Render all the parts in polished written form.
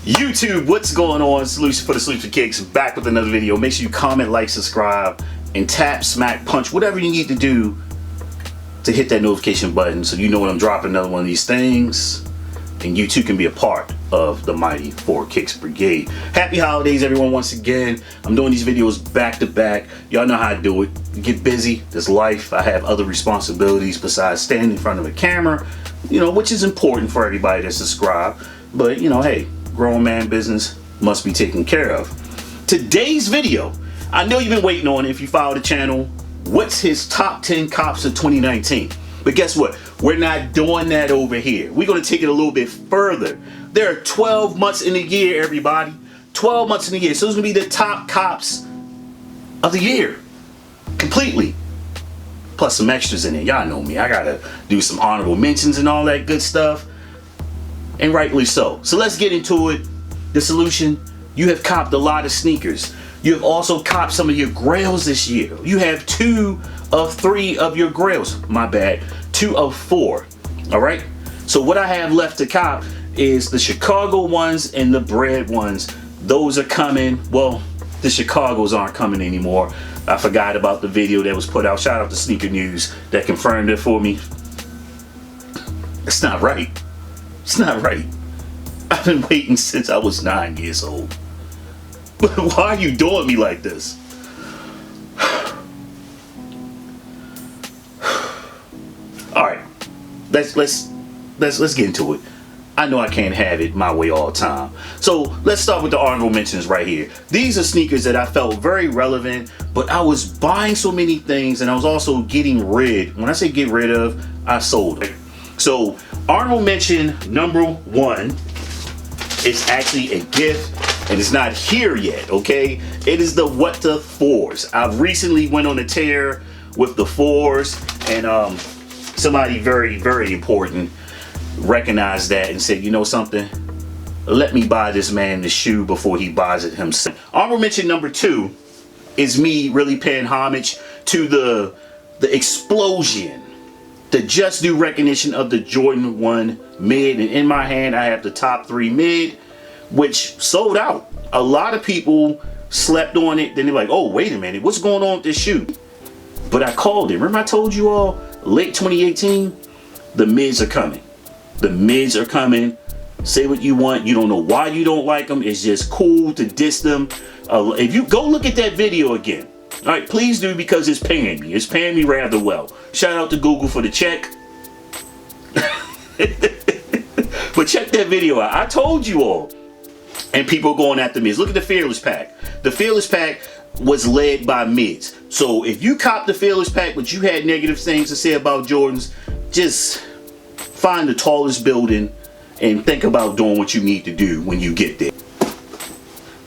YouTube, what's going on? Solution for the Sleeper Kicks, back with another video. Make sure you comment, like, subscribe, and tap, smack, punch, whatever you need to do to hit that notification button so you know when I'm dropping another one of these things, and you too can be a part of the mighty 4 Kicks Brigade. Happy holidays, everyone, once again. I'm doing these videos back to back. Y'all know how I do it. You get busy, there's life. I have other responsibilities besides standing in front of a camera, you know, which is important for everybody to subscribe. But, you know, hey, grown man business must be taken care of. Today's video, I know you've been waiting on it if you follow the channel. What's his top 10 cops of 2019? But guess what? We're not doing that over here. We're going to take it a little bit further. There are 12 months in a year, everybody. 12 months in a year. So it's going to be the top cops of the year. Completely. Plus some extras in it. Y'all know me. I got to do some honorable mentions and all that good stuff. And rightly so. So let's get into it. The solution: you have copped a lot of sneakers. You have also copped some of your grails this year. You have 2 of 3 of your grails. My bad. 2 of 4. All right. So what I have left to cop is the Chicago ones and the bread ones. Those are coming. Well, the Chicago's aren't coming anymore. I forgot about the video that was put out. Shout out to Sneaker News that confirmed it for me. It's not right. It's not right. I've been waiting since I was 9 years old. But why are you doing me like this? All right, let's get into it. I know I can't have it my way all the time. So let's start with the honorable mentions right here. These are sneakers that I felt very relevant, but I was buying so many things and I was also getting rid. When I say get rid of, I sold it. So honorable mention number 1 is actually a gift, and it's not here yet, okay? It is the What the 4s. I've recently went on a tear with the 4s, and somebody very, very important recognized that and said, you know something? Let me buy this man the shoe before he buys it himself. Honorable mention number 2 is me really paying homage to the explosion, the just due recognition of the Jordan 1 mid. And in my hand, I have the top 3 mid, which sold out. A lot of people slept on it. Then they're like, oh, wait a minute, what's going on with this shoe? But I called it. Remember I told you all, late 2018, the mids are coming. The mids are coming. Say what you want. You don't know why you don't like them. It's just cool to diss them. If you go look at that video again, all right, please do, because it's paying me. It's paying me rather well. Shout out to Google for the check. But check that video out. I told you all. And people going after mids. Look at the Fearless Pack. The Fearless Pack was led by mids. So if you copped the Fearless Pack but you had negative things to say about Jordans, just find the tallest building and think about doing what you need to do when you get there.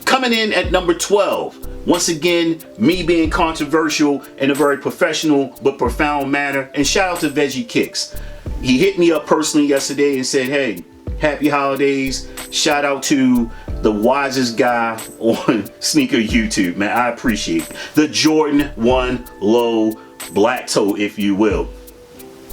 Coming in at number 12, once again, me being controversial in a very professional but profound manner. And shout out to Veggie Kicks. He hit me up personally yesterday and said, hey, happy holidays. Shout out to the wisest guy on sneaker YouTube, man. I appreciate it. The Jordan 1 low black toe, if you will.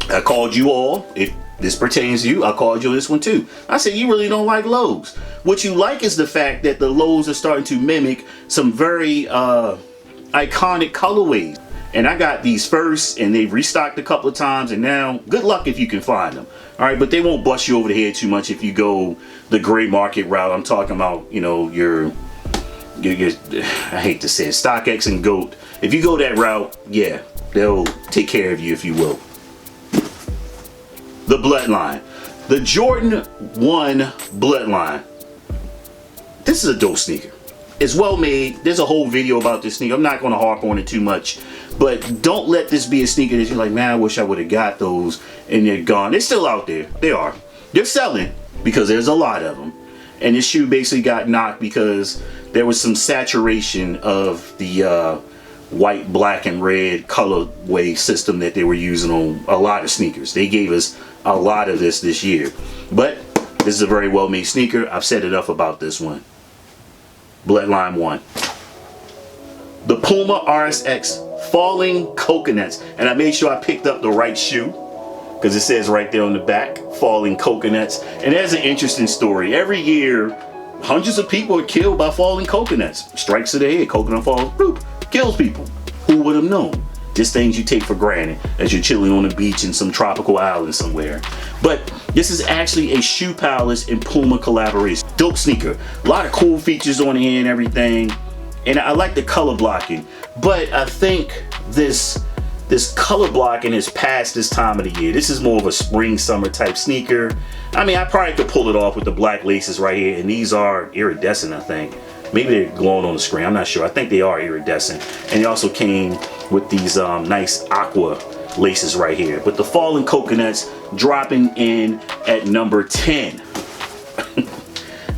I called you all. If this pertains to you, I called you this one too. I said, you really don't like lows. What you like is the fact that the lows are starting to mimic some very iconic colorways. And I got these first, and they've restocked a couple of times, and now good luck if you can find them. All right, but they won't bust you over the head too much if you go the gray market route. I'm talking about, you know, your I hate to say it, StockX and GOAT. If you go that route, yeah, they'll take care of you, if you will. The Bloodline. The Jordan 1 Bloodline. This is a dope sneaker. It's well made. There's a whole video about this sneaker. I'm not going to harp on it too much. But don't let this be a sneaker that you're like, man, I wish I would have got those. And they're gone. They're still out there. They are. They're selling because there's a lot of them. And this shoe basically got knocked because there was some saturation of the white, black, and red colorway system that they were using on a lot of sneakers. They gave us a lot of this year. But this is a very well made sneaker. I've said enough about this one. Bloodline 1. The Puma RSX Falling Coconuts. And I made sure I picked up the right shoe because it says right there on the back, Falling Coconuts. And there's an interesting story. Every year hundreds of people are killed by falling coconuts. Strikes to the head, coconut falls, boop, kills people. Who would have known? Just things you take for granted as you're chilling on the beach in some tropical island somewhere. But this is actually a Accompolice and Puma collaboration. Dope sneaker. A lot of cool features on here and everything. And I like the color blocking. But I think this color blocking is past this time of the year. This is more of a spring, summer type sneaker. I mean, I probably could pull it off with the black laces right here. And these are iridescent, I think. Maybe they're glowing on the screen, I'm not sure. I think they are iridescent. And they also came with these nice aqua laces right here. But the fallen coconuts dropping in at number 10.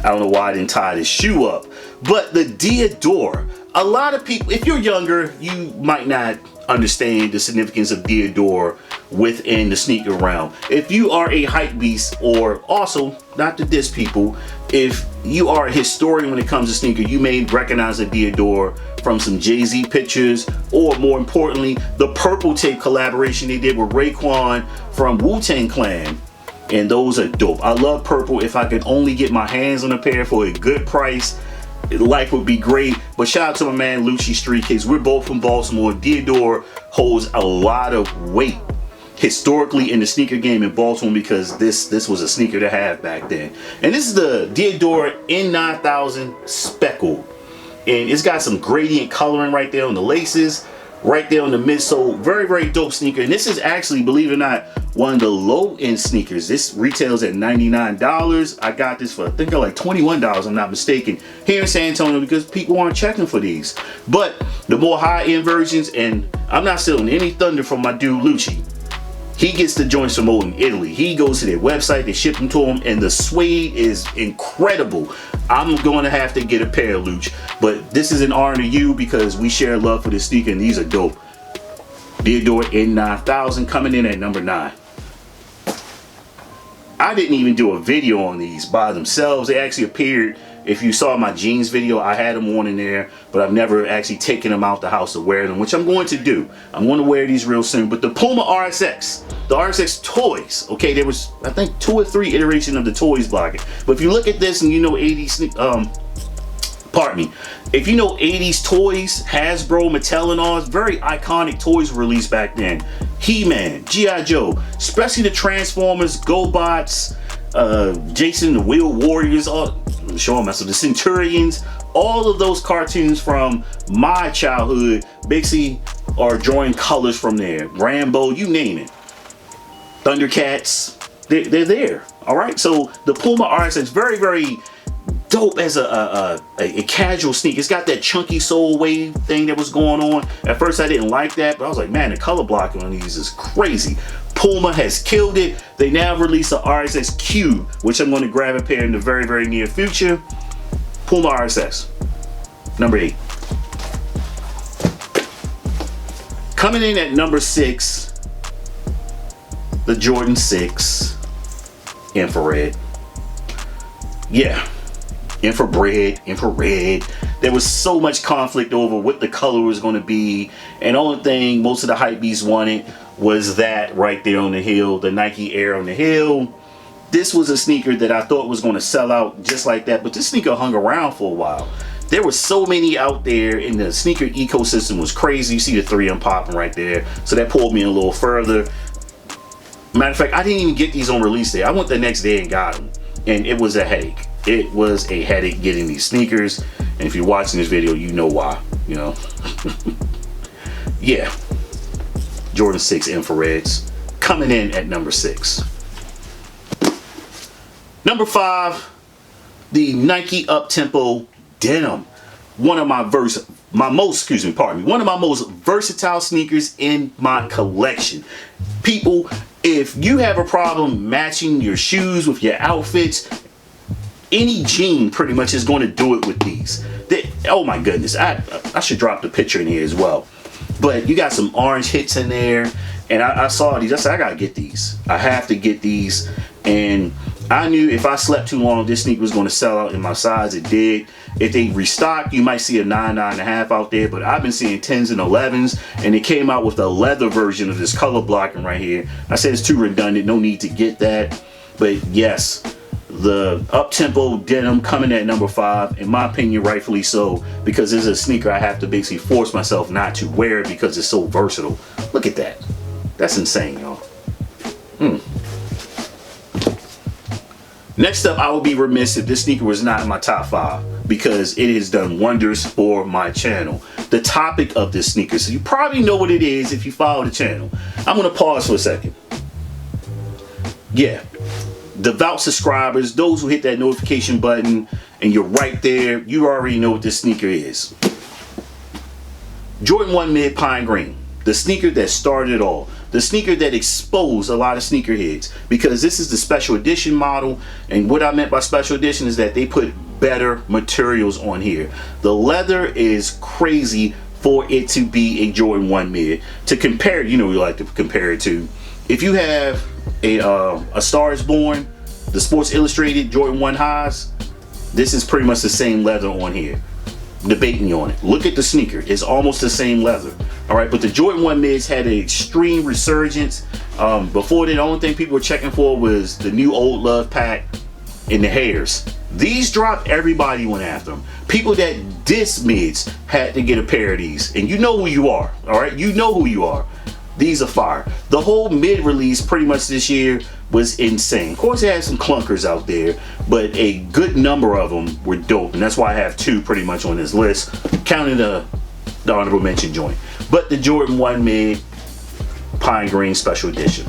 I don't know why I didn't tie this shoe up. But the Diodore. A lot of people, if you're younger, you might not understand the significance of Diodore within the sneaker realm. If you are a hype beast, or also, not to diss people, if you are a historian when it comes to sneaker, you may recognize the Diodore from some Jay-Z pictures, or more importantly, the Purple Tape collaboration they did with Raekwon from Wu-Tang Clan. And those are dope. I love purple. If I could only get my hands on a pair for a good price, life would be great. But shout out to my man Lucci Street Kids. We're both from Baltimore. Diodore holds a lot of weight historically in the sneaker game in Baltimore, because this was a sneaker to have back then. And this is the Diodore N9000 Speckle, and it's got some gradient coloring right there on the laces, right there on the midsole. Very, very dope sneaker. And this is actually, believe it or not, one of the low-end sneakers. This retails at $99. I got this for, I think, like $21, I'm not mistaken, here in San Antonio, because people aren't checking for these. But the more high-end versions, and I'm not stealing any thunder from my dude Lucci, he gets the joints from over in Italy. He goes to their website, they ship them to him, and the suede is incredible. I'm going to have to get a pair, Luch. But this is an honor to you, because we share love for this sneaker, and these are dope. Diodore N9000 coming in at number 9. I didn't even do a video on these by themselves. They actually appeared, if you saw my jeans video, I had them on in there, but I've never actually taken them out the house to wear them, which I'm going to do. I'm going to wear these real soon. But the Puma RSX, the RSX toys, okay, there was, I think, 2 or 3 iterations of the toys blocking. But if you look at this and you know 80s, pardon me, if you know 80s toys, Hasbro, Mattel and all, very iconic toys were released back then. He-Man, G.I. Joe, especially the Transformers, GoBots, Jason the Wheel Warriors, all, show them, so the Centurions, all of those cartoons from my childhood basically are drawing colors from there. Rambo, you name it. Thundercats, they're there. All right, so the Puma RSX is very, very dope as a casual sneaker. It's got that chunky sole wave thing that was going on. At first I didn't like that, but I was like, man, the color blocking on these is crazy. Puma has killed it. They now release the RSX Cube, which I'm going to grab a pair in the very, very near future. Puma RSX, number 8. Coming in at number 6, the Jordan 6 Infrared. Yeah. Infrared. There was so much conflict over what the color was going to be, and the only thing most of the hype beasts wanted was that right there on the heel, the Nike Air on the heel. This was a sneaker that I thought was going to sell out just like that, but this sneaker hung around for a while. There were so many out there, and the sneaker ecosystem was crazy. You see the 3M popping right there, so that pulled me in a little further. Matter of fact, I didn't even get these on release day. I went the next day and got them, and it was a headache. It was a headache getting these sneakers, and if you're watching this video, you know why, you know. Yeah, Jordan 6 Infrareds coming in at number 6. Number 5, the Nike Uptempo Denim. One of my most versatile sneakers in my collection. People, if you have a problem matching your shoes with your outfits, any jean pretty much is going to do it with these. Oh my goodness, I should drop the picture in here as well. But you got some orange hits in there, and I saw these. I said, I gotta get these. I have to get these. And I knew if I slept too long, this sneaker was going to sell out in my size. It did. If they restock, you might see a 9, 9.5 out there, but I've been seeing 10s and 11s, and they came out with a leather version of this color blocking right here. I said it's too redundant, no need to get that. But yes, The up-tempo denim coming at number 5, in my opinion, rightfully so, because it's a sneaker I have to basically force myself not to wear because it's so versatile. Look at that. That's insane, y'all. Next up, I would be remiss if this sneaker was not in my top 5 because it has done wonders for my channel. The topic of this sneaker, so you probably know what it is if you follow the channel. I'm gonna pause for a second. Yeah. Devout subscribers, those who hit that notification button and you're right there, you already know what this sneaker is. Jordan 1 Mid Pine Green, the sneaker that started it all, the sneaker that exposed a lot of sneakerheads, because this is the special edition model, and what I meant by special edition is that they put better materials on here. The leather is crazy for it to be a Jordan 1 Mid. To compare, you know, we like to compare it to, if you have a Star is Born, the Sports Illustrated Jordan 1 highs, this is pretty much the same leather on here. Debating on it. Look at the sneaker. It's almost the same leather. All right, but the Jordan 1 Mids had an extreme resurgence. Before that, the only thing people were checking for was the new Old Love pack and the hairs. These dropped, everybody went after them. People that diss mids had to get a pair of these. And you know who you are, all right? You know who you are. These are fire. The whole mid release pretty much this year was insane. Of course, it had some clunkers out there, but a good number of them were dope. And that's why I have 2 pretty much on this list, counting the honorable mention joint. But the Jordan 1 Mid Pine Green Special Edition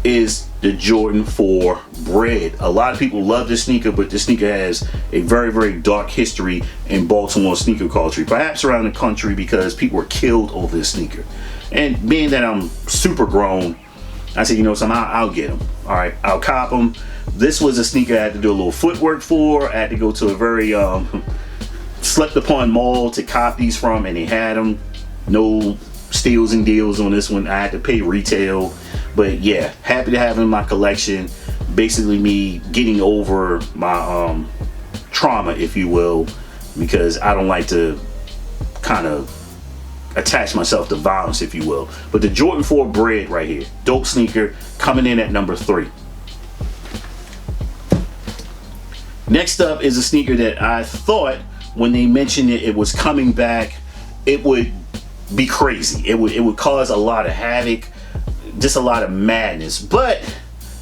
is the Jordan 4 Bread. A lot of people love this sneaker, but this sneaker has a very, very dark history in Baltimore sneaker culture, perhaps around the country, because people were killed over this sneaker. And being that I'm super grown, I said, you know something, I'll get them. All right, I'll cop them. This was a sneaker I had to do a little footwork for. I had to go to a very slept upon mall to cop these from, and they had them. No steals and deals on this one. I had to pay retail. But yeah, happy to have them in my collection. Basically me getting over my trauma, if you will, because I don't like to kind of attach myself to violence, if you will. But the Jordan 4 Bread right here, dope sneaker, coming in at number 3. Next up is a sneaker that I thought when they mentioned it was coming back, it would be crazy. It would cause a lot of havoc, just a lot of madness. But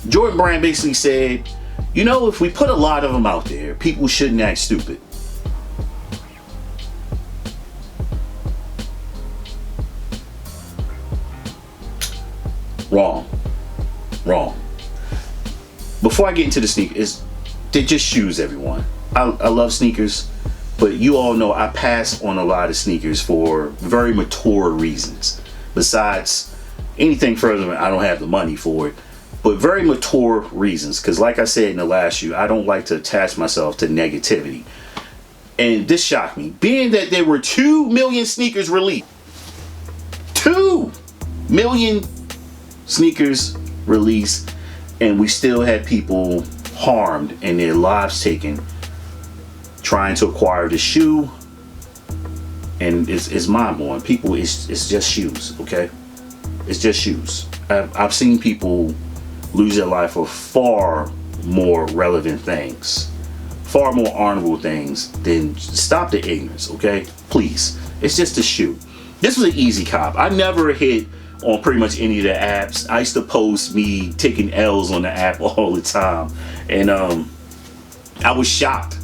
Jordan Brand basically said, you know, if we put a lot of them out there, people shouldn't act stupid. Wrong. Before I get into the sneakers, they're just shoes, everyone. I love sneakers, but you all know I pass on a lot of sneakers for very mature reasons. Besides anything further, I don't have the money for it, but very mature reasons. Because like I said in the last shoe, I don't like to attach myself to negativity. And this shocked me, being that there were 2 million sneakers released. 2 million sneakers released, and we still had people harmed and their lives taken trying to acquire the shoe. And it's mind-blowing. People, it's just shoes, okay? It's just shoes. I've seen people lose their life for far more relevant things, far more honorable things than stop the ignorance, okay? Please. It's just a shoe. This was an easy cop. I never hit on pretty much any of the apps. I used to post me taking L's on the app all the time, and I was shocked.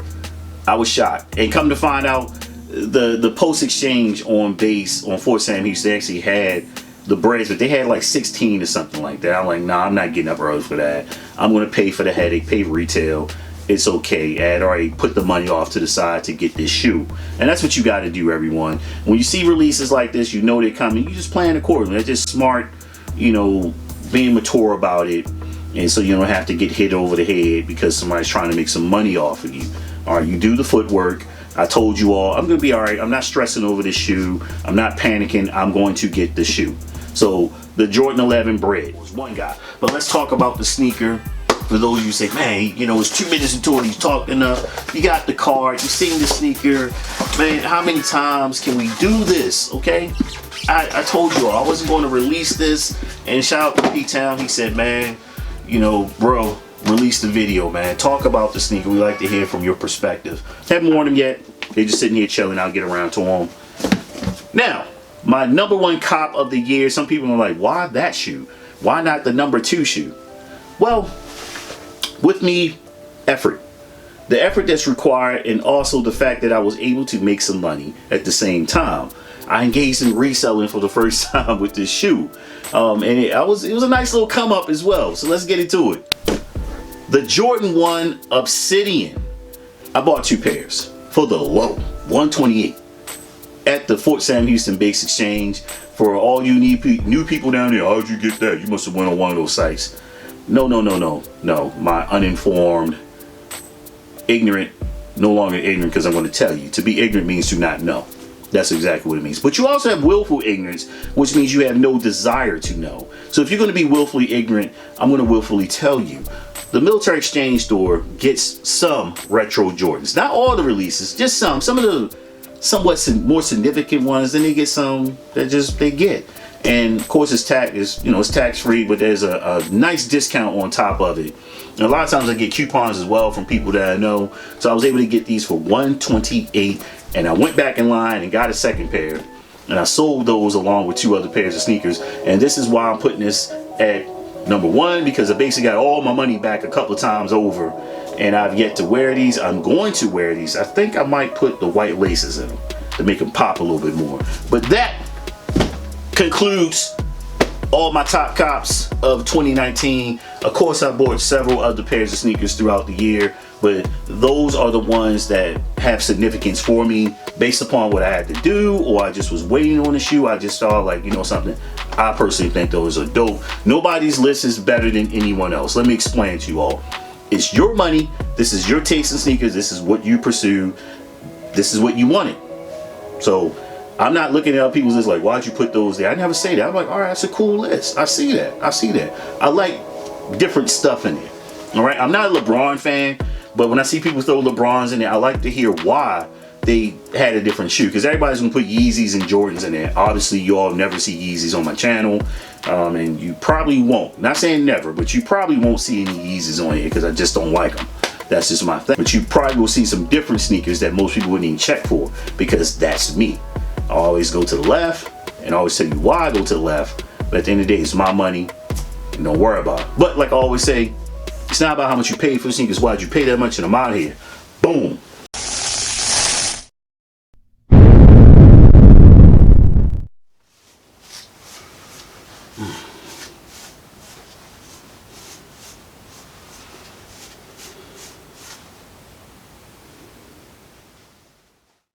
And come to find out, the post exchange on base on Fort Sam Houston actually had the Breads, but they had like 16 or something like that. I'm like, nah, I'm not getting up early for that. I'm gonna pay for the headache, pay retail. It's okay. I had already put the money off to the side to get this shoe. And that's what you got to do, everyone. When you see releases like this, you know they're coming. You just plan accordingly. They're just smart, you know, being mature about it. And so you don't have to get hit over the head because somebody's trying to make some money off of you. All right, you do the footwork. I told you all, I'm going to be all right. I'm not stressing over this shoe. I'm not panicking. I'm going to get the shoe. So the Jordan 11 Bread was one guy. But let's talk about the sneaker. For those of you who say, man, you know, it's 2 minutes into it, he's talking enough. You got the card, you seen the sneaker. Man, how many times can we do this, okay? I told you all, I wasn't going to release this. And shout out to P-Town, he said, man, you know, bro, release the video, man. Talk about the sneaker. We like to hear from your perspective. Haven't worn them yet. They're just sitting here chilling. I'll get around to them. Now, my number one cop of the year. Some people are like, why that shoe? Why not the number 2 shoe? Well, with me, effort. The effort that's required, and also the fact that I was able to make some money at the same time. I engaged in reselling for the first time with this shoe. And it was a nice little come up as well. So let's get into it. The Jordan 1 Obsidian. I bought 2 pairs for the low, $128 at the Fort Sam Houston Base Exchange. For all you new people down there, how'd you get that? You must have went on one of those sites. No. My uninformed, ignorant, no longer ignorant, because I'm going to tell you. To be ignorant means to not know. That's exactly what it means. But you also have willful ignorance, which means you have no desire to know. So if you're going to be willfully ignorant, I'm going to willfully tell you. The Military Exchange Store gets some retro Jordans. Not all the releases, just some. Some of the somewhat more significant ones. Then they get some that they get. And of course it's tax free, but there's a nice discount on top of it. And a lot of times I get coupons as well from people that I know. So I was able to get these for $128, and I went back in line and got a second pair, and I sold those along with 2 other pairs of sneakers. And this is why I'm putting this at number 1, because I basically got all my money back a couple of times over, and I've yet to wear these. I'm going to wear these. I think I might put the white laces in them to make them pop a little bit more. But that concludes all my top cops of 2019. Of course, I bought several other pairs of sneakers throughout the year, but those are the ones that have significance for me based upon what I had to do, or I just was waiting on the shoe. I just saw, like, you know, something. I personally think those are dope. Nobody's list is better than anyone else. Let me explain to you all. It's your money. This is your taste in sneakers. This is what you pursue. This is what you wanted. So I'm not looking at other people's list like, why'd you put those there? I never say that. I'm like, all right, that's a cool list. I see that. I like different stuff in there. All right. I'm not a LeBron fan, but when I see people throw LeBrons in there, I like to hear why they had a different shoe, because everybody's gonna put Yeezys and Jordans in there. Obviously, you all never see Yeezys on my channel, and you probably won't. Not saying never, but you probably won't see any Yeezys on here because I just don't like them. That's just my thing. But you probably will see some different sneakers that most people wouldn't even check for, because that's me. I always go to the left, and I always tell you why I go to the left. But at the end of the day, it's my money, and don't worry about it. But like I always say, it's not about how much you pay for the sneakers. Why'd you pay that much? And I'm out of here. Boom.